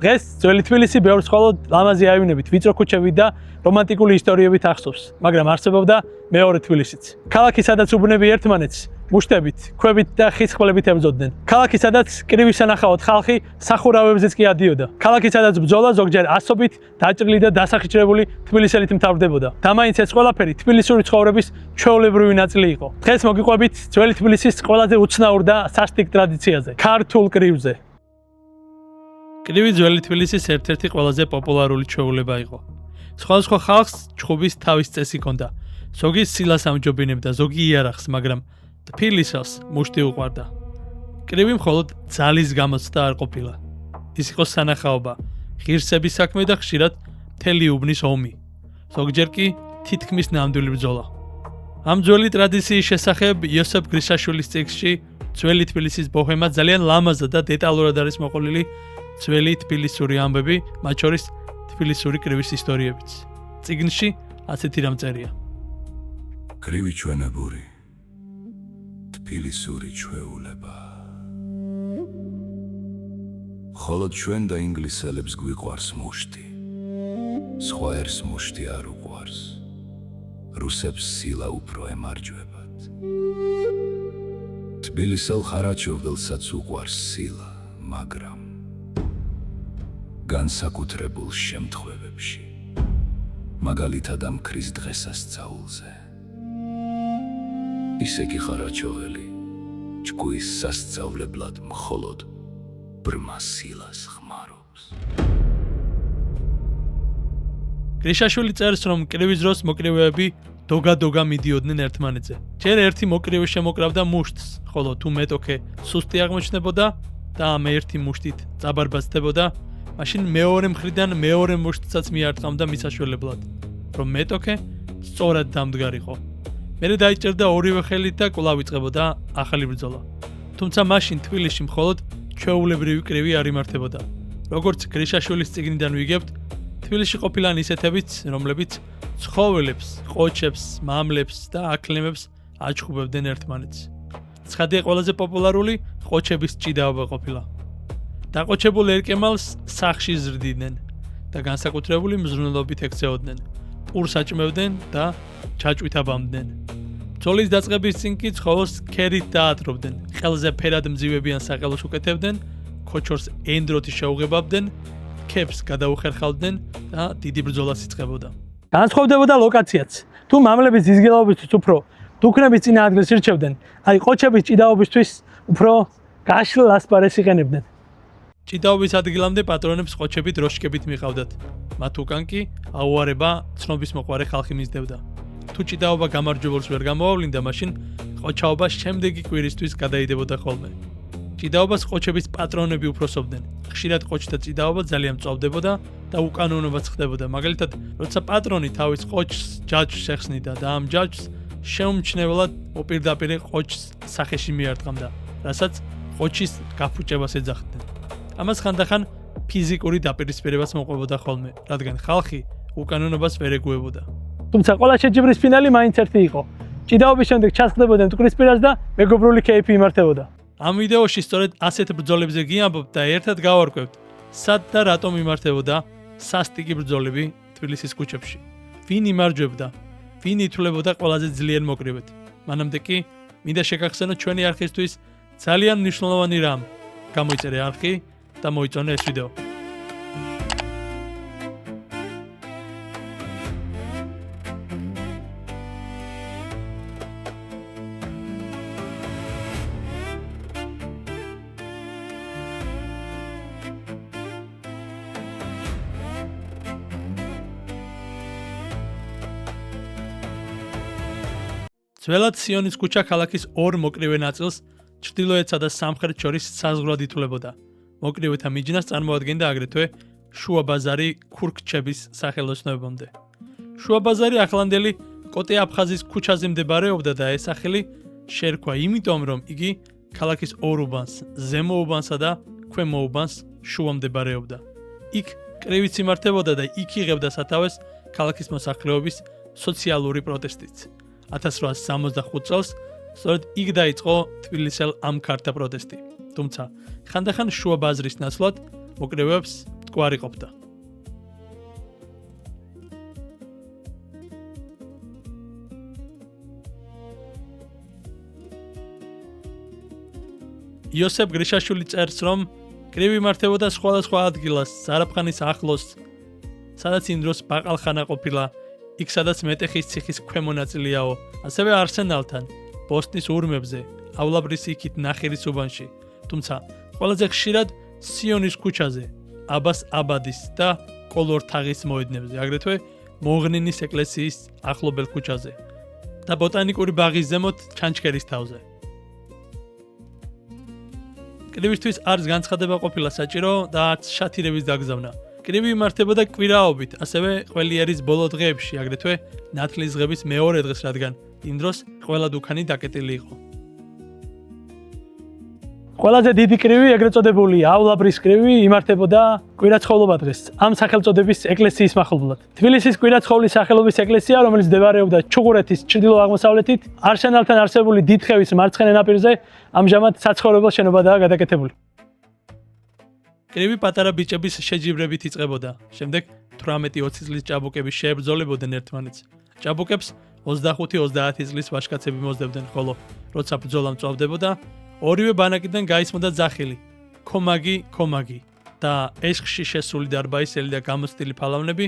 დღეს ძველი თბილისი ბევრს მხოლოდ ლამაზი აივნებით, ვიწრო ქუჩებით და რომანტიკული ისტორიებით ახსოვს, მაგრამ არსებობდა მეორე თბილისიც. ქალაქი, სადაც უბნები ერთმანეთს მუშტებით, ქვებით და ხის ხმლებით ებრძოდნენ. ქალაქი, სადაც კრივის სანახავად ხალხი სახურავებზეც კი ადიოდა. ქალაქი, სადაც ბრძოლა ზოგჯერ ასობით დაჭრილი და დასახიჩრებული თბილისელით მთავრდებოდა. და მაინც ეს ყველაფერი თბილისური ცხოვრების ჩვეულებრივი ნაწილი იყო. დღეს მოგიყვებით ძველი თბილისის ყველაზე უცნაურ და სასტიკ ტრადიციაზე, ქართულ კრივზე. კრივი ძველი თბილისის ერთ-ერთი ყველაზე პოპულარული ჩვეულება იყო. სხვადასხვა ხალხს ჩხუბის თავის წესი ჰქონდა. ზოგი სილას ამჯობინებდა, ზოგი იარაღს, მაგრამ თბილისელს მუშტი უყვარდა. კრივი მხოლოდ ძალის გამოცდა არ ყოფილა. ის იყო სანახაობა, ღირსების საქმე და ხშირად მთელი უბნის ომი. ზოგჯერ კი თითქმის ნამდვილი ბრძოლა. ამ ძველი ტრადიციის შესახებ იოსებ გრიშაშვილის წიგნში ძველი თბილისის ბოჰემა ძალიან ლამაზად და დეტალურად არის მოყოლილი ძველი თბილისური ამბები, მათ შორის თბილისური კრივის ისტორიებიც. წიგნში ასეთი რამ წერია. კრივი ჩვენებური თბილისური ჩვეულება. ხოლო ჩვენ და ინგლისელებს გვიყვარს მუშტი. სხვა ერს მუშტი არ უყვარს. რუსებს სილა უფრო ემარჯვებათ. თბილისელ ხარაჩოვდელსაც უყვარს სილა, მაგრამ განსაკუთრებულ შემთხვევებში, მაგალითად ამ ქრის დღესასწაულზე. ისე კი ხარაჩოველი ჭკუის სასწავლებლად მხოლოდ ბრმა სილას ხმარობს. გრიშაშვილი წერს, რომ კრივის დროს მოკრივეები დოგა-დოგა მიდიოდნენ ერთმანეთზე. ჯერ ერთი მოკრივე შემოკრავდა მუშტს, ხოლო თუ მეტოქე სუსტი აღმოჩნდებოდა და ამ ერთი მუშტით წაბარბაცდებოდა, მაშინ მეორე მხრიდან მეორე მუშტსაც მიარტყამდა მისაშველებლად, რომ მეტოქე სწორად დამდგარიყო. მერე დაიჭერდა ორივე ხელით და კვლავ იწყებოდა ახალი ბრძოლა. თუმცა მაშინ თბილისში მხოლოდ ჩვეულებრივი კრივი არ იმართებოდა. როგორც გრიშაშვილის წიგნიდან ვიგებთ, თბილისში ყოფილან ისეთებიც, რომლებიც ცხოველებს, ყოჩებს, მამლებს და აკლემებს აჩხუბებდნენ ერთმანეთს. ცხადია, ყველაზე პოპულარული ყოჩების ჭიდაობა ყოფილა. დაყოჩებულ ერკემალს სახში ზრდიდნენ და განსაკუთრებული მზრუნველობით ექცეოდნენ. პურს აჭმევდნენ და ჩაჭვით აბამდნენ. ბრძოლის დაწყების წინ კი ცხოველს ქერით დაათრობდნენ, ყელზე ფერად მძივებიან საყელოს უკეთებდნენ, ქოჩორს ენდროთი შეუღებავდნენ, ქებს გადაუხერხავდნენ და დიდი ბრძოლაც იწყებოდა. განსხვავდებოდა ლოკაციაც. თუ მამლების დიზგილაობისთვის უფრო დუქნების წინააღმდეგ ირჩევდნენ, აი ყოჩების ჭიდაობისთვის უფრო გაშლილ ასპარეს იყენებდნენ. ჭიდაობის ადგილამდე პატრონებს ყოჩები დროშკებით მიყავდათ. მათ უკან კი აუარება ცნობის მოყვარე ხალხი მისდევდა. თუ ჭიდაობა გამარჯვებულს ვერ გამოავლინდა, მაშინ ყოჩაობა შემდეგი კვირისთვის გადაიდებოდა ხოლმე. ჭიდაობას ყოჩების პატრონები უფროსობდნენ. ხშირად ყოჩთა ჭიდაობა ძალიან მწვავდებოდა და უკანონოებაც ხდებოდა. მაგალითად, როცა პატრონი თავის ყოჩს ჯაჭვს ეხსნიდა და ამ ჯაჭვს შეუმჩნევლად მოპირდაპირ ყოჩს სახეში მიარტყამდა, რასაც ყოჩის გაფუჭებას ეძახდნენ. ამას ხანდახან ფიზიკური დაპირისპირებაც მოყვებოდა ხოლმე, რადგან ხალხი უკანონობას ვერ ეგუებოდა. თუმცა ყველა შეჯიბრის ფინალი მაინც ერთი იყო. ჭიდაობის შემდეგ ჩასხდებოდნენ მტკვრისპირას და მეგობრული კეიფი იმართებოდა. ამ ვიდეოში სწორედ ასეთ ბრძოლებზე გიამბობთ და ერთად გავარკვევთ, სად და რატომ იმართებოდა სასტიკი ბრძოლები თბილისის ქუჩებში. ვინ იმარჯვებდა, ვინ ითვლებოდა ყველაზე ძლიერ მოკრივედ. მანამდე კი მინდა შეგახსენოთ ჩვენი არხისთვის ძალიან მნიშვნელოვანი რამ. გამოიწერე არხი და მოიწონე ეს ვიდეო. ძველად სიონის ქუჩა ქალაქის ორ მოკრივე ნაწილს, ჩრდილოეთსა და სამხრეთ შორის საზღვრად ითვლებოდა. მოკრივეთა მიჯნას წარმოადგენდა აგრეთვე შუა ბაზარი ქურქჩების სახელოსნოებამდე. შუა ბაზარი ახლანდელი კოტე აფხაზის ქუჩაზე მდებარეობდა და ეს სახელი შერქვა იმიტომ, რომ იგი ქალაქის ორ უბანს, ზემო უბანსა და ქვემო უბანს შუა მდებარეობდა. იქ კრივიც იმართებოდა და იქ იღებდა სათავეს ქალაქის მოსახლეობის სოციალური პროტესტიც. 1865 წელს სწორედ იქ დაიწყო თბილისელ ამ ქართა პროტესტი. თუმცა ხანდახან შუა ბაზრის ნაცვლად მოკრივეებს მოტკვა არ იყოფდა. იოსებ გრიშაშვილი წერს, რომ კრივი მართებოდა სხვადასხვა ადგილას, ზარაფხანის ახლოს, სადაც იმ დროს ბაყალხანა ყოფილა, იქ სადაც მეტეხის ციხის ქვემო ნაწილიაო, ასევე არსენალთან, ბოსტნის ურმებზე, ავლაბრის იქით ნახირის უბანში, თუმცა ყველაზე ხშირად სიონის ქუჩაზე, აბას აბადის და კოლორთაღის მოედნებზე, აგრეთვე მოღნინის ეკლესიის ახლობელ ქუჩაზე და ბოტანიკური ბაღის ზემოთ ჩანჩქერის თავზე. კრივისთვის არც განცხადება ყოფილა საჭირო და არც შათირების დაგზავნა. კრივი იმართებოდა კვირაობით, ასევე ყველიერის ბოლო დღეებში, აგრეთვე ნათლის დღების მეორე დღეს, რადგან იმ დროს ყველა დუქანი დაკეტილი იყო. ყველაზე დიდი კრივი, ეგრეთ წოდებული ავლაბრის კრივი, იმართებოდა კვირაცხოვლობა დღეს, ამ სახელწოდების ეკლესიის მახლობლად. თბილისის კვირაცხოვლის სახელობის ეკლესია, რომელიც მდებარეობდა ჩუღურეთის ჩრდილო-აღმოსავლეთით, არსენალთან არსებული დიდხევის მარცხენა ნაპირზე, ამჟამად საცხოვრებელ შენობადაა გადაკეთებული. კრივი პატარა ბიჭების შეჯიბრებით იწყებოდა. შემდეგ 18-20 წლის ჭაბუკები შეებრძოლებოდნენ ერთმანეთს. ჭაბუკებს 25-30 წლის ვაჟკაცები მოსდებდნენ, ხოლო როცა ბრძოლა მწვავდებოდა, ორივე ბანაკიდან გაისმოდა ძახილი, ქომაგი და ეშხში შესული დარბაისელი და გამოცდილი ფალავნები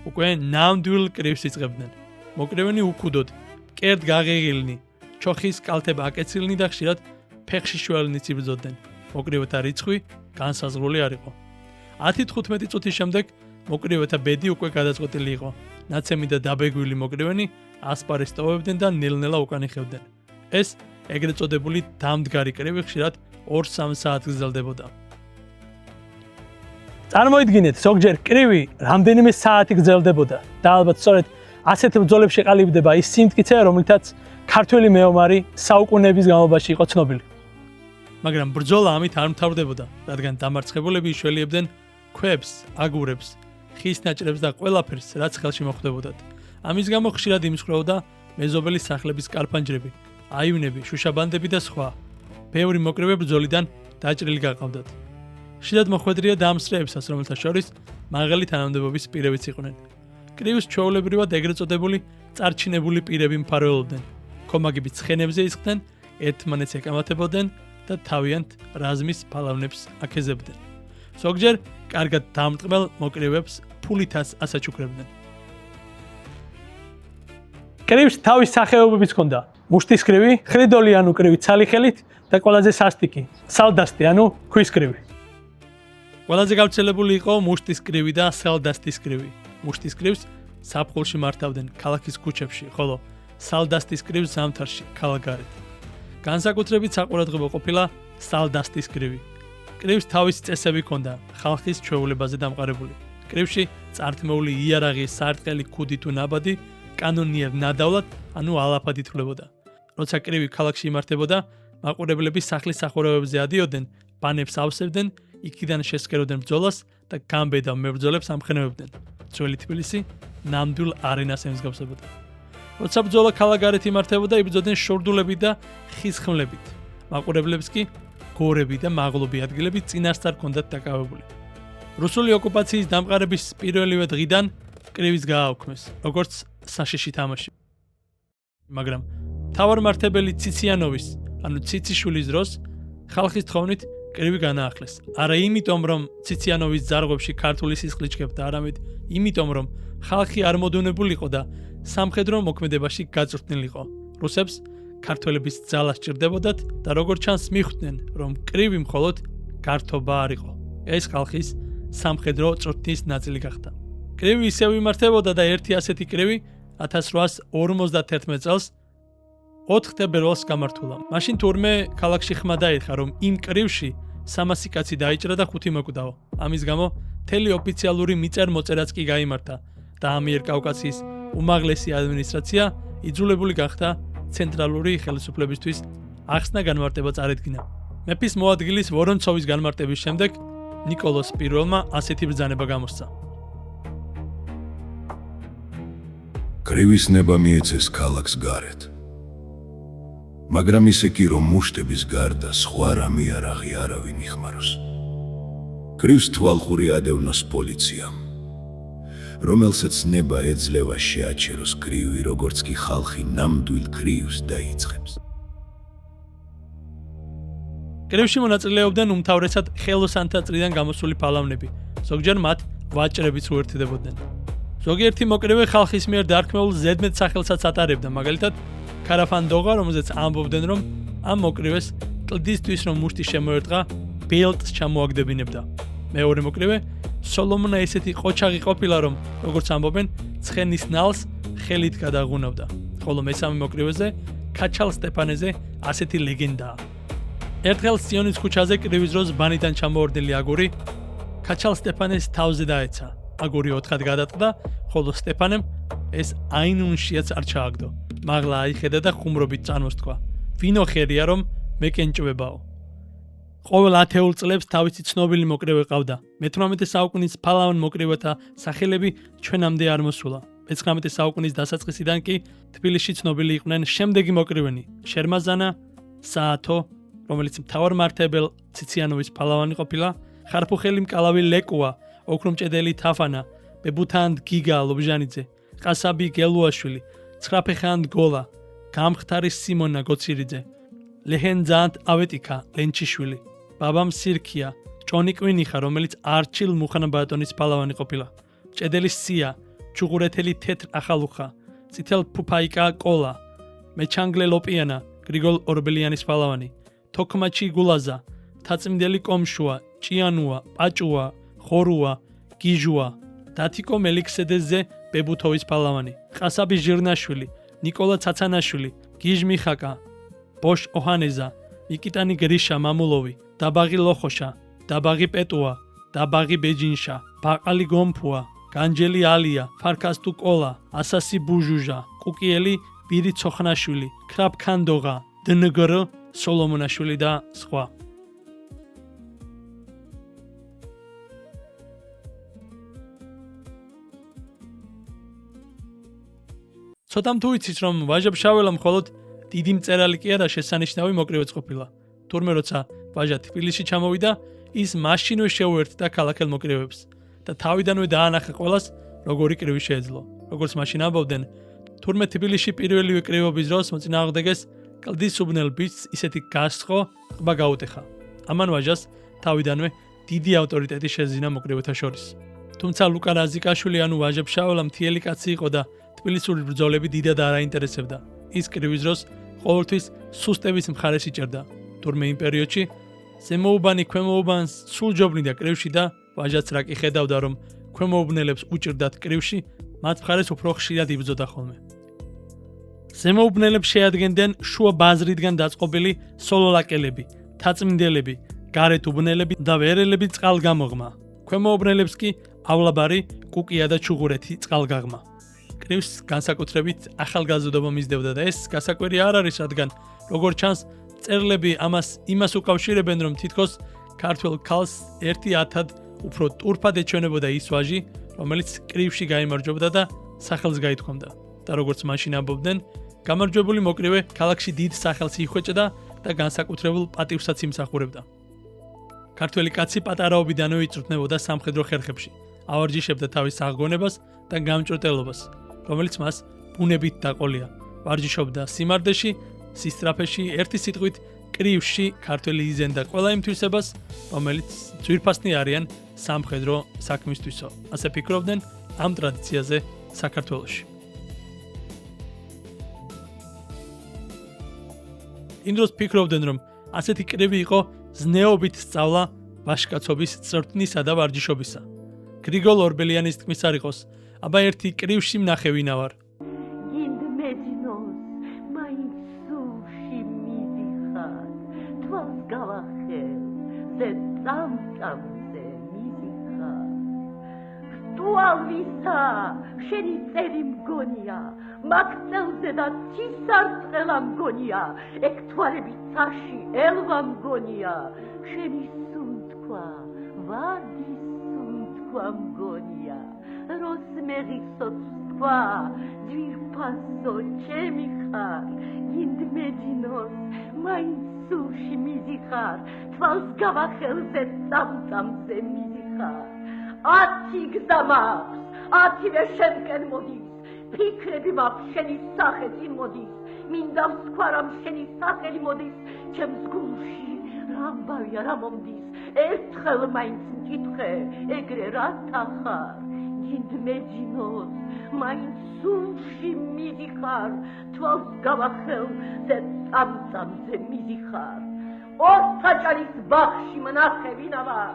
უკვე ნამდვილ კრივს იწყებდნენ. მოკრივენი უკუდოდ, მკერდ გაღეღილნი, ჩოხის კალთება აკეცილნი და ხშირად ფეხში შველნიც იბრძოდნენ. მოკრივეთა რიცხვი განსაზღვრული არ იყო. 10-15 წუთის შემდეგ მოკრივეთა ბედი უკვე გადაწყვეტილი იყო. ნაცემი და დაბეგვილი მოკრივენი ასპარეს ტოვებდნენ და ნელ-ნელა უკან იხევდნენ. ეს ეგრეთ წოდებული დამდგარი კრივი ხშირად 2-3 საათს გრძელდებოდა. წარმოიდგინეთ, ზოგჯერ კრივი რამდენიმე საათი გრძელდებოდა და ალბათ სწორედ ასეთ ბრძოლებში ყალიბდება ის სიმტკიცე, რომლითაც ქართველი მეომარი საუკუნეების განმავლობაში იყო ცნობილი. მაგრამ ბრძოლა ამით არ მთავრდებოდა, რადგან დამარცხებულები იშველიებდნენ ქვებს, აგურებს, ხის ნაჭრებს და ყველაფერს, რაც ხელში მოხვდებოდათ. ამის გამო ხშირად იმსხვრეოდა მეზობელი სახლების კარფანჯრები, აივნები, შუშაბანდები და სხვა. ბევრი მოკრივე ბრძოლიდან დაჭრილი გაყავდათ. ხშირად მოხვედრია დამსწრეებსაც, რომელთა შორის მაღალი თანამდებობის პირებიც იყვნენ. კრივს ჩვეულებრივად ეგრეთ წოდებული წარჩინებული პირები მფარველობდნენ. ქომაგები ცხენებზე ისხდნენ, ერთმანეთს ეკამათებოდნენ და თავიანთ რაზმის ფალავნებს აკეზებდნენ. ზოგჯერ კარგად დამტყმელ მოკრივებს ფულითაც ასაჩუქრებდნენ. კრივს თავის სახეობებიც ჰქონდა. მუშტის კრივი, ხრიდოლიანუ კრივი ცალი ხელით და ყველაზე სასტიკი, სალდასტი, ანუ ქვის კრივი. ყველაზე გავრცელებული იყო მუშტის კრივი და სალდასტის კრივი. მუშტის კრივს საფხულში მართავდნენ ქალაქის ქუჩებში, ხოლო სალდასტის კრივს ზამთარში, ქალაქგარეთ. განსაკუთრებით საყურადღებო ყოფილა სალდასტის კრივი. კრივს თავისი წესები ჰქონდა, ხალხის ჩვეულებაზე დამყარებული. კრივში წართმეული იარაღი, სარტყელი, ქუდი თუ ნაბადი კანონიერ ნადავლად, ანუ ალაფად ითვლებოდა. როცა კრივი ქალაქში იმართებოდა, მაყურებლები სახლის სახურავებზე ადიოდნენ, ბანებს ავსებდნენ, იქიდან შესკეროდნენ ბრძოლას და გამბედავ მებრძოლებს ამხნევებდნენ. ძველი თბილისი ნამდვილ არენას ემსგავსებოდა. როცა ბრძოლა ქალაქგარეთ იმართებოდა, იბრძოდნენ შორდულებით და ხის ხმლებით. მაყურებლებს კი გორები და მაღლობი ადგილები წინასწარ ჰქონდათ დაკავებული. რუსული ოკუპაციის დამყარების პირველივე დღიდან კრივის გააუქმეს, როგორც საშიში თამაში. მაგრამ მთავარმართებელი ციციანოვის, ანუ ციციშვილის დროს ხალხის თხოვნით კრივი განაახლეს. არა იმიტომ, რომ ციციანოვის ძარღვებში ქართული სისხლი ჩქებდა, არამედ იმიტომ, რომ ხალხი არ მოდუნებულიყო და სამხედრო მოქმედებაში გაწვრთნილიყო. რუსებს ქართველების ძალა სჭირდებოდათ და როგორც ჩანს მიხვდნენ, რომ კრივი მხოლოდ გართობა არ იყო. ეს ხალხის სამხედრო წვრთნის ნაწილი გახდა. კრივი ისევ იმართებოდა და ერთი ასეთი კრივი 1851 წელს 4 თებერვალს გამართულა. მაშინ თურმე ქალაქში ხმა დაიხა, რომ იმ კრივში 300 კაცი დაიჭრა და 5 მოკვდაო. ამის გამო მთელი ოფიციალური მიწერ-მოწერაც კი გაიმართა და ამიერკავკასიის უმაღლესი ადმინისტრაცია იძულებული გახდა ცენტრალური ხელისუფლებისთვის ახსნა განმარტება წარედგინა. მეფის მოადგილის ვორონცოვის განმარტების შემდეგ ნიკოლოზ I-მა ასეთი ბრძანება გამოსცა. კრივის ნება მიეცეს ქალაქს გარეთ. მაგრამ ისე კი რომ მუშტების გარდა სხვა რამე არაღი არავინ იხმაროს. კრივს თვალყური ადევნოს პოლიციამ, რომელსაც ნება ეძლევა შეაჩეროს კრივი, როგორც კი ხალხი ნამდვილ კრივს დაიწყებს. კრივში მონაწილეობდნენ უმთავრესად ხელოსანთა წრიდან გამოსული ფალავნები, ზოგჯერ მათ ვაჭრებიც უერთდებოდნენ. ზოგიერთი მოკრივე ხალხის მიერ დარქმეულ ზედმეტ სახელსაც ატარებდა, მაგალითად ქარაფანდოღა, რომელზეც ამბობდნენ, რომ ამ მოკრივეს კლდისთვის რომ მუშტი შემოერტყა, ბელტს ჩამოაგდებინებდა. მეორე მოკრივე სოლომონა ესეთი ყოჩაღი ყოფილა, რომ როგორც ამბობენ, ცხენის ნალს ხელით გადაღუნავდა. ხოლო მესამე მოკრივეზე, ქაჩალ სტეფანეზე ასეთი ლეგენდაა. ერთხელ სიონის ქუჩაზე კრივის დროს ბანიდან ჩამოვარდნილი აგური ქაჩალ სტეფანეს თავზე დაეცა. აგური 4-ად გადატყდა, ხოლო სტეფანემ ეს აინუნშიაც არ ჩააგდო. მაღლა აიხედა და ხუმრობით წარმოსთქვა. ვინო ხერია რომ მეკენჭვებაო. ყოველ 10 წლებს თავისი ცნობილი მოკრივე ყავდა. მე-18 საუკუნის ფალავან მოკრივეთა სახელები ჩვენამდე არ მოსულა. მე-19 საუკუნის დასაწყისიდან კი თბილისში ცნობილი იყვნენ შემდეგი მოკრივენი: შერმაზანა, საათო, რომელიც მთავარმართებელ ციციანოვის ფალავანი ყოფილა, ხარფუხელი მკალავი ლეკუა, ოქრომჭედელი თაფანა, ბებუთანდ გიგა ლობჟანიძე, ყასაბი გელუაშვილი, ცხრაფეხანდ გოლა, გამხთარი სიმონა გოცირიძე, ლეჰენძანთ ავეტიკა ლენჩიშვილი, ბაბამ სირქია, ჭონი კვინიხა, რომელიც არჩილ მუხანაბატონის ფალავანი ყოფილა, ჭედელი სია, ჩუღურეთელი თეთრ ახალუხა, წითელ ფუფაიკა კოლა, მეჩანგლე ლოპიანა, გრიგოლ ორბელიანის ფალავანი, თოქმაჩი გულაზა, თაწმიდელი კომშუა, ჭიანუა, პაჭუა, ხორუა, გიჟუა, დათიკო მელიქსედეზე ბებუთოვის ფალავანი, ყასაბი ჟირნაშვილი, ნიკოლა ცაცანაშვილი, გიჟ მიხაკა, ბოშ ოჰანეზა, მიკიტანი გრიშა მამულოვი, დაბაღი ლოხოშა, დაბაღი პეტუა, დაბაღი ბეჯინშა, ბაყალი გომფუა, განჯელი ალია, ფარკასტუ კოლა, ასასი ბუჟუჟა, კუკიელი ბირი ცოხნაშვილი, ქრაფქანდოღა, დნგრ სოლომონაშვილი და სხვა. ცოტამ თუ იცის, რომ ვაჟა-ფშაველა მხოლოდ დიდი მწერალი კი არა, შესანიშნავი მოკრივეც ყოფილა. თურმე როცა ვაჟა თბილისში ჩამოვიდა, ის მაშინვე შეუერთდა ქალაქელ მოკრივეებს და თავიდანვე დაანახა ყველას, როგორი კრივი შეეძლო. როგორც მაშინ ამბობდნენ, თურმე თბილისში პირველივე კრივობის დროს მოწინააღმდეგეს კლდის უბნელ ბიჭს ისეთი გასწყო, ყბა გაუტეხა. ამან ვაჟას თავიდანვე დიდი ავტორიტეტი შეზინა მოკრივეთა შორის. თუმცა ლუკა რაზიკაშვილი ანუ ვაჟა-ფშაველა მთიელი კაცი იყო და თბილისური ბრძოლები დიდად არ აინტერესებდა. ის კრივის დროს ყოველთვის სუსტების მხარეს იჭერდა. თურმე იმ პერიოდში ზემოუბანი ქვემოუბანს სულ ჯობნიდა კრივში და ვაჟაც რა კი ხედავდა, რომ ქვემოუბნელებს უჭირდათ კრივში, მათ მხარეს უფრო ხშირად იბრძოდა ხოლმე. ზემოუბნელებს შეადგენდნენ შუა ბაზრიდან დაწყობილი სოლოლაკელები, თაწმინდელები, გარეთ უბნელები და ვერელები წყალგამოღმა. ქვემოუბნელებს კი ავლაბარი, კუკია და ჩუღურეთი წყალგაღმა. კრივს განსაკუთრებით ახალგაზრდობა მისდევდა და ეს გასაკვირი არ არის, რადგან როგორც ჩანს, მწერლები იმას უკავშირებენ, რომ თითქოს ქართველ ქალს 1-10-ად უფრო ტურფად ეჩვენებოდა ის ვაჟი, რომელიც კრივში გაიმარჯვებდა და სახელს გაითქვამდა. და როგორც მაშინ ამბობდნენ, გამარჯვებული მოკრივე ქალაქში დიდ სახელს იხვეჭდა და განსაკუთრებულ პატივსაც იმსახურებდა. ქართველი კაცი პატარაობიდანვე იწვრთნებოდა სამხედრო ხერხებში, ავარჯიშებდა თავის აღგონებას და გამჭრტელობას, რომელიც მას ბუნებით დაყოლია. ვარჯიშობდა სიმარდეში, სისტრაფეში, ერთი სიტყვით კრივში ქართველი იზენდა ყველა იმ თვისებას, რომელიც ძვირფასნი არიან სამხედრო საქმისთვისო. ასე ფიქრობდნენ ამ ტრადიციაზე საქართველოში. იმ დროს ფიქრობდნენ, რომ ასეთი კრივი იყო ზნეობით სწავლა ვაჟკაცობის წვრთნისა და ვარჯიშობისა. გრიგოლ ორბელიანის თქმის არ იყოს, აბა ერთი კრივში ვნახე ვინა ვარ. გინდმეჯნოს, მაინც სულში მიდიხარ, თვალს გავახელ, ზე წამწამზე მიდიხარ. რტუალისა, შენი წელი მგონია, მაგწელზე და ცისარტყელა მგონია, ეგ თვალები ცაში ელვა მგონია, შენი სუნთქვა, ვადის სუნთქვა მგონია, როსმეღისოც თქვა, ძვირფასო ჩემი ხარ, გინდმეჯნოს, მაინც სულში მიზიხარ, თვალს გავახელზე წამწამზე მიზიხარ. 10 გზა მაქვს, 10-ვე შემკენ მოდის, ფიქრები მაქვს შენი სახე წინ მოდის, მინდა მსქვარამ შენი სახელი მოდის, ჩემს გულში რამბავი არ მომდის, ერთხელ მაინც მკითხე, ეგრე რათა ხარ, გინდ მეძინოს, მაინც სულში მიდიხარ, თვალს გავახელზე წამწამზე მიდიხარ. ორთაჭალის ბაღში მნახევინა ვარ,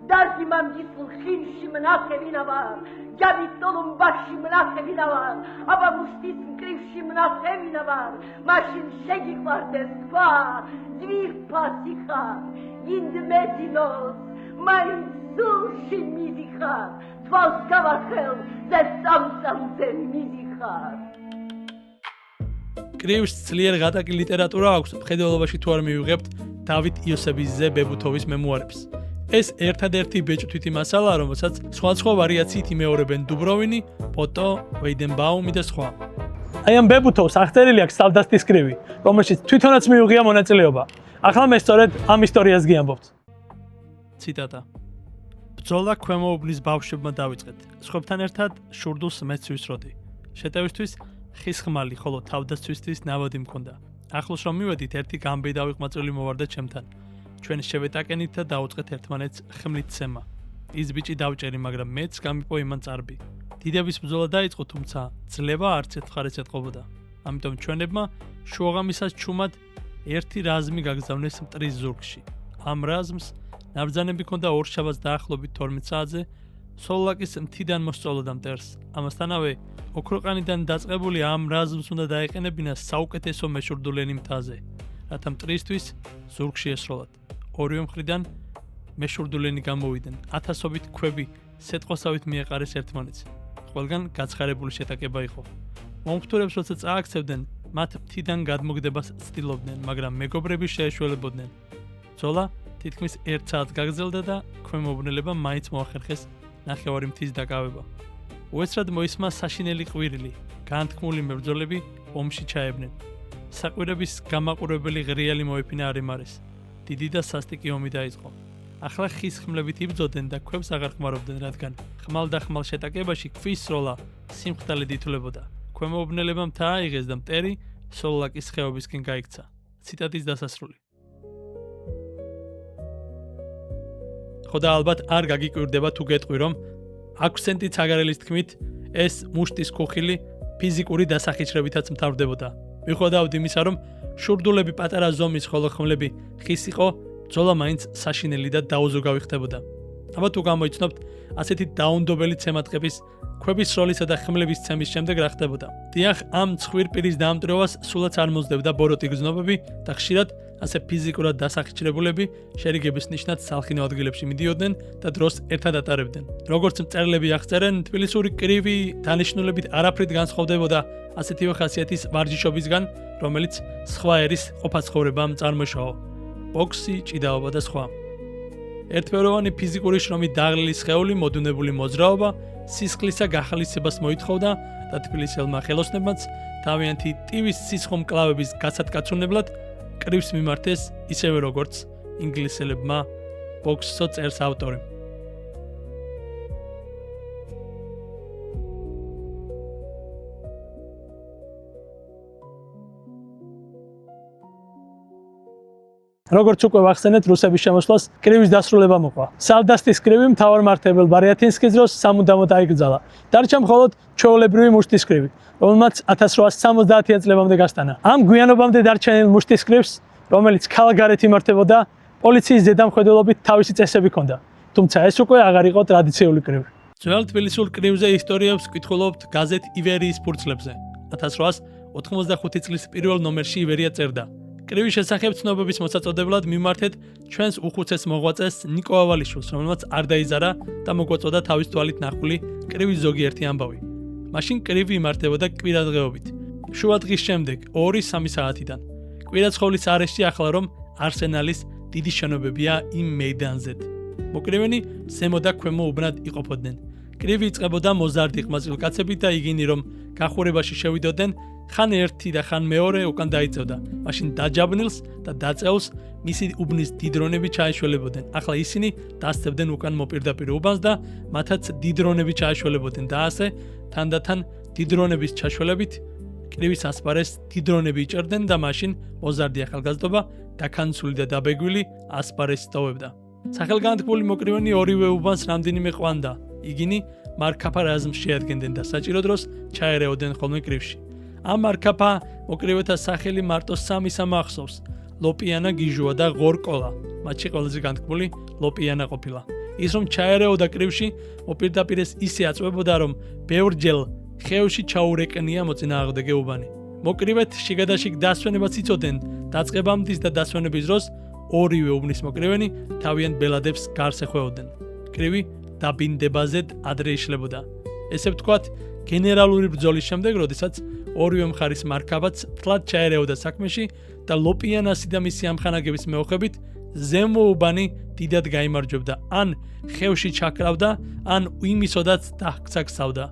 დარგი მამგისულ ხილში მნახევინა ვარ, ჯამის ტოლუმბაში მნახევინა ვარ, აბა მუშტის მკრივში მნახევინა ვარ, მაშინ შეგიყვარდეს თქვა, ძვირფასი ხარ, გინდ მეძინოს, მაინც სულში მიდიხარ, თვალს გავახელზე წამწამზე მიდიხარ. კრივს ძლიერ ღატაკი ლიტერატურა აქვს, მხედველობაში თუ არ მივიღებთ დავით იოსებიძე ბებუთოვის მემუარებს. ეს ერთადერთი ბეჭდვითი მასალაა, რომელსაც სხვადასხვა ვარიაციით იმეორებენ დუბროვინი, პოტო, ვეიდენბაუმი და სხვა. აი ამ ბებუთოვს აღწერილი აქვს სალდასტის კრივი, რომელშიც თვითონაც მიუღია მონაწილეობა. ახლა მე სწორედ ამ ისტორიას გიამბობთ. ციტატა. ბრძოლა ქვემოუბნის ბავშვებმა დავიწყეთ. სხვებთან ერთად შურდულს მეც ვისროდი. შეტევისთვის ხის ხმალი, ხოლო თავდასცვისთვის ნავადი მქონდა. ახლოს რომ მივედით, ერთი გამბედავი ყმაწვილი მოვარდა ჩემთან. ჩვენ შევეტაკენით და დაუწყეთ ერთმანეთს ხმლით ცემა. ის ბიჭი დავჭერი, მაგრამ მეც გამიპო იმან წარბი. დიდების ბრძოლა დაიწყო, თუმცა ძლევა არც ერთ მხარეს ეტყობოდა. ამიტომ ჩვენებმა შუაღამისას ჩუმად ერთი რაზმი გაგზავნეს მტრის ზურგში. ამ რაზმს ნაბრძანები ჰქონდა ორშაბათს დაახლოებით 12 საათზე, სოლოლაკის მთიდან მოსწოლოდა მტერს. ამასთანავე ოქროყანიდან დაწყებული ამ რაზმს უნდა დაეყენებინა საუკეთესო მეშურდულენი მთაზე, რათა მტრისთვის ზურგში ესროლათ. ორივე მხრიდან მეშურდულენი გამოვიდნენ, ათასობით ქვები სეტყოსავით მიეყარეს ერთმანეთს. ყველგან გაცხარებული შეტაკება იყო. მომხდურებს როცა წააქცევდნენ, მათ მთიდან გადმოგდებას ცდილობდნენ, მაგრამ მეგობრები შეეშველებოდნენ. ბრძოლა თითქმის 1 საათს გაგრძელდა და ქვემოუბნელებმა მაინც მოახერხეს ნახევარი მთის დაკავება. უეცრად მოისმა საშინელი ყვირილი, განთქმული მებრძოლები ომში ჩაებნენ. საყვირების გამაყურებელი ღრიალი მოეფინა არემარეს. დიდი და სასტიკი ომი დაიწყო. ახლა ხის ხმლებით იბრძოდნენ და ქვებს აღარ ხმარობდნენ, რადგან ხმალ და ხმალ შეტაკებაში ქვის სროლა სიმხდალედ ითვლებოდა. ქვემოუბნელებმა მთა აიღეს და მტერი სოლოლაკის ხეობისკენ გაიქცა. ციტატის დასასრული. ხოდა ალბათ არ გაგიკვირდება თუ გეტყვი, რომ აქვსენტი ცაგარელის თქმით, ეს მუშტის ქუხილი ფიზიკური დასახიჩრებითაც მთავრდებოდა. მიუხედავად იმისა, რომ შურდულები პატარა ზომის, ხოლო ხმლები ხის იყო, ბრძოლა მაინც საშინელი და დაუზოგავი ხდებოდა. აბა თუ გამოიცნობთ ასეთი დაუნდობელი ცემატყების, ქვების სროლისა და ხმლების ცემის შემდეგ რა ხდებოდა? დიახ, ამ ცხვირ პირის დაამტვრევას სულაც არ მოძდებდა ბოროტი გზნობები და ხშირად ასე ფიზიკურად დასახიჩრებულები შერიგების ნიშნად სალხინო ადგილებში მიდიოდნენ და დროს ერთად ატარებდნენ. როგორც მწერლები აღწერენ, თბილისური კრივი დანიშნულებით არაფრით განსხვავდებოდა ასეთივე ხასიათის ვარჯიშობისგან, რომელიც სხვა ერის ყოფაცხოვრებამ წარმოშაო. ბოქსი, ჭიდაობა და სხვა. ერთფეროვანი ფიზიკური შრომით დაღლილი სხეული, მოდუნებული მოძრაობა, სისხლისა გახალისებას მოითხოვდა და თბილისელმა ხელოსნებმაც თავიანთი ტივის სისხლომკლავების გასათკაცუნებლად კრივს მიმართეს, ისევე როგორც ინგლისელებმა ბოქსსო წერს ავტორი. როგორც უკვე ვახსენეთ, რუსების შემოსვლას კრივის დასრულება მოყვა. სალდასტის კრივი მთავარ მმართველ ბარიათინსკის დროს სამუდამოდ აიკრძალა. დარჩა მხოლოდ ჩვეულებრივი მუშტის კრივი, რომელმაც 1870-იან წლებამდე გასტანა. ამ გვიანობამდე დარჩენილ მუშტის კრივს, რომელიც ქალაქგარეთ იმართებოდა, პოლიციის ზედამხედველობით თავისი წესები ჰქონდა. თუმცა ეს უკვე აღარ იყო ტრადიციული კრივი. ძველ თბილისურ კრივზე ისტორიებს ვკითხულობთ გაზეთ ივერიის ფურცლებზე. 1895 წლის პირველ ნომერში ივერია წერდა: კრივის შესახებ ცნობების მოსაწოდებლად მიმართეთ ჩვენს უხუცეს მოღვაწეს ნიკო ავალიშვილს, რომელმაც არ დაიზარა და მოგვაწოდა თავის თვალით ნახული კრივის ზოგიერთი ამბავი. მაშინ კრივი იმართებოდა კვირადღეობით. შუა დღის შემდეგ 2-3 საათიდან. კვირაცხოვლის არეშში ახლა რომ არსენალის დიდი შენობებია იმ მეიდანზეთ. მოკრივენი ზემო და ქვემო უბნად იყოფოდნენ. კრივი იწყებოდა მოზარდი ყმაწვილ კაცებით და იგინი რომ გახურებაში შევიდოდნენ, ხან ერთი და ხან მეორე უკან დაიწევდა. მაშინ დაჯაბნილს და დაწეულს მისი უბნის დიდრონები ჩაეშველებოდნენ. ახლა ისინი დასწევდნენ უკან მოპირდაპირ უბანს და მათაც დიდრონები ჩაეშველებოდნენ და ასე თანდათან დიდრონების ჩაშველებით კრივის ასპარეს დიდრონები იჭერდნენ და მაშინ მოზარდი ახალგაზრდობა დაქანცული და დაბეგვილი ასპარეს ტოვებდა. სახელგანთქმული მოკრივენი ორივე უბანს რამდენიმე ყვანდა. იგინი მარკაფა რაზმს შეადგენდნენ და საჭირო დროს ჩაერეოდნენ ხოლმე კრივში. ამ მარკაფა მოკრივეთა სახელი მარტო სამი ამახსოვს: ლოპიანა, გიჟუა და ღორკოლა. მათში ყველაზე განთქმული ლოპიანა ყოფილა. ის რომ ჩაერეოდა კრივში, მოპირდაპირეს ისე აწვებოდა, რომ ბევრჯერ ხევში ჩაურეკნია მოწინააღმდეგე უბანი. მოკრივეთ შიგადაშიგ დასვენებას იცოდნენ, დაწყებამდის და დასვენების დროს ორივე უბნის მოკრივენი თავიანთ ბელადებს გარს ეხვეოდნენ. კრივი დაბინდებაზედ ადრე იშლებოდა. ესე ვთქვათ, გენერალური ბრძოლის შემდეგ, როდესაც ორივე მხარის მარკაბაც ფლად ჩაერეოდა საქმეში და ლოპიანასი და მისი ამხანაგების მეოხებით ზემო უბანი დიდად გაიმარჯვებდა, ან ხევში ჩაკრავდა, ან იმისოდაც დაგცაგსავდა.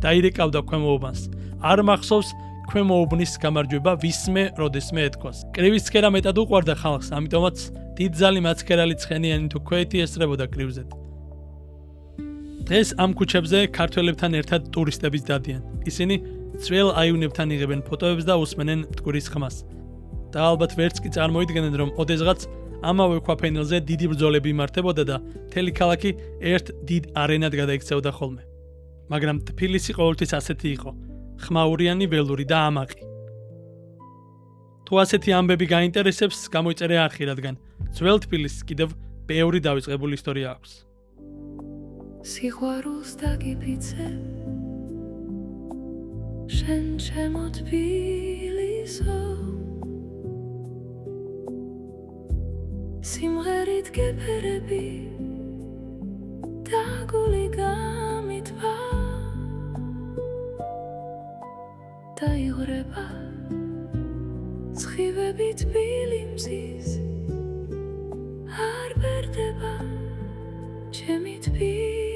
დაირეკავდა ქვემო უბანს. არ მახსოვს ქვემო უბნის გამარჯვება ვისმე როდესმე ეთქვას. კრივის ცქერა მეტად უყვარდა ხალხს, ამიტომაც დიდძალი მაცქერალი ცხენიანი თუ ქვეითი ესწრებოდა კრივზე. დღეს ამ ქუჩებზე ქართველებთან ერთად ტურისტებიც დადიან. ისინი ძველ აივნებთან იღებენ ფოტოებს და უსმენენ მტკვრის ხმას. და ალბათ ვერც კი წარმოიდგენენ, რომ ოდესღაც ამავე ქვაფენილზე დიდი ბრძოლები იმართებოდა და მთელი ქალაქი ერთ დიდ არენად გადაიქცეოდა ხოლმე. მაგრამ თბილისი ყოველთვის ასეთი იყო: ხმაურიანი, ველური და ამაყი. თუ ასეთი ამბები გაინტერესებს, გამოიწერე არხი, რადგან ძველ თბილისს კიდევ ბევრი დავიწყებული ისტორია აქვს. სიყვარულს დაგიფიცე შენ ჩემო თბილისო სიმღერით გეფერები და გული გამიტვა დაიღრება ცხივები თბილი მზის არ ბერდება ჩემი თბილი